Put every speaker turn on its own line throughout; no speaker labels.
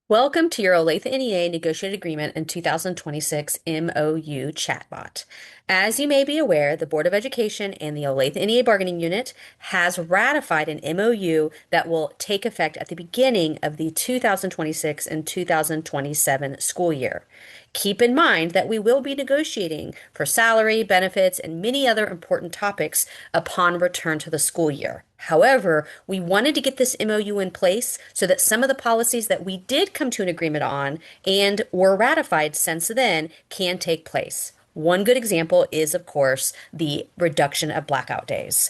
Welcome to your Olathe NEA Negotiated Agreement and 2026 MOU Chatbot. As you may be aware, the Board of Education and the Olathe NEA Bargaining Unit has ratified an MOU that will take effect at the beginning of the 2026 and 2027 school year. Keep in mind that we will be negotiating for salary, benefits, and many other important topics upon return to the school year. However, we wanted to get this MOU in place so that some of the policies that we did come to an agreement on and were ratified since then can take place. One good example is, of course, the reduction of blackout days.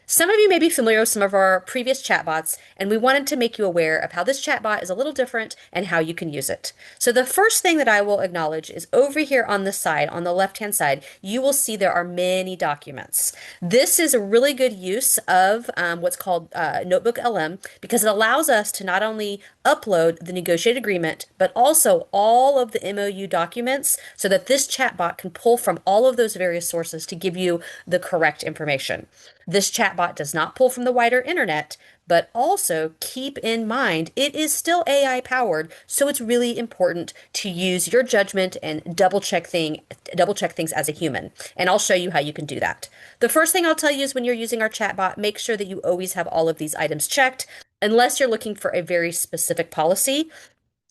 Some of you may be familiar with some of our previous chatbots, and we wanted to make you aware of how this chatbot is a little different and how you can use it. So the first thing that I will acknowledge is over here on the side, on the left-hand side, you will see there are many documents. This is a really good use of what's called Notebook LM because it allows us to not only upload the negotiated agreement, but also all of the MOU documents so that this chatbot can pull from all of those various sources to give you the correct information. This chatbot does not pull from the wider internet, but also keep in mind it is still AI powered, so it's really important to use your judgment and double check things as a human. And I'll show you how you can do that. The first thing I'll tell you is when you're using our chatbot, make sure that you always have all of these items checked, unless you're looking for a very specific policy.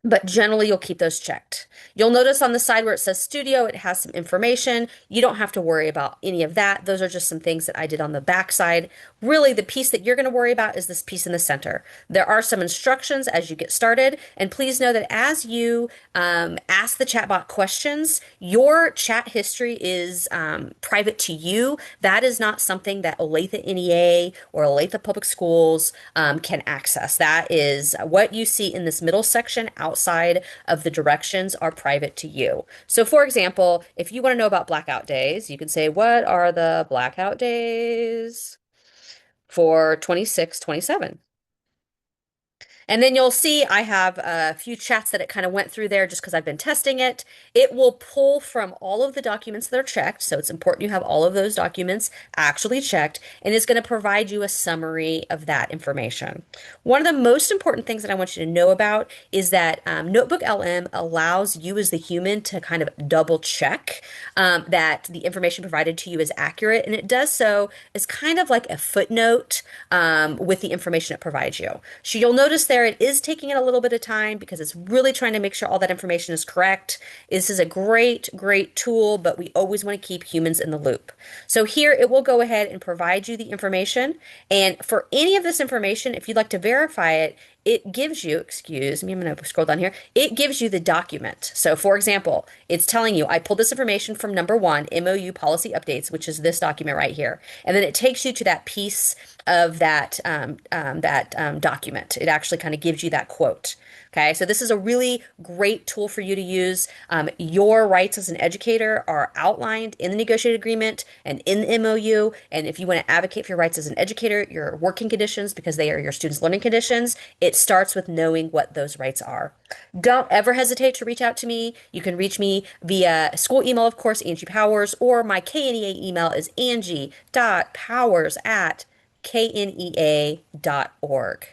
But generally, you'll keep those checked. You'll notice on the side where it says studio, it has some information. You don't have to worry about any of that. Those are just some things that I did on the back side. Really, the piece that you're going to worry about is this piece in the center. There are some instructions as you get started. And please know that as you ask the chatbot questions, your chat history is private to you. That is not something that Olathe NEA or Olathe Public Schools can access. That is what you see in this middle section outside of the directions are private to you. So for example, if you want to know about blackout days, you can say, what are the blackout days for 26, 27? And then you'll see I have a few chats that it kind of went through there just because I've been testing it. It will pull from all of the documents that are checked. So it's important you have all of those documents actually checked, and it's going to provide you a summary of that information. One of the most important things that I want you to know about is that Notebook LM allows you as the human to kind of double check that the information provided to you is accurate. And it does so as kind of like a footnote with the information it provides you. So you'll notice there it is taking it a little bit of time because it's really trying to make sure all that information is correct. This is a great, great tool, but we always want to keep humans in the loop. So here it will go ahead and provide you the information. And for any of this information, if you'd like to verify it, it gives you, excuse me, I'm going to scroll down here. It gives you the document. So for example, it's telling you, I pulled this information from number 1, MOU policy updates, which is this document right here. And then it takes you to that piece of that document. It actually kind of gives you that quote. Okay, so this is a really great tool for you to use. Your rights as an educator are outlined in the negotiated agreement and in the MOU. And if you want to advocate for your rights as an educator, your working conditions, because they are your students' learning conditions, it starts with knowing what those rights are. Don't ever hesitate to reach out to me. You can reach me via school email, of course, Angie Powers, or my KNEA email is angie.powers@knea.org.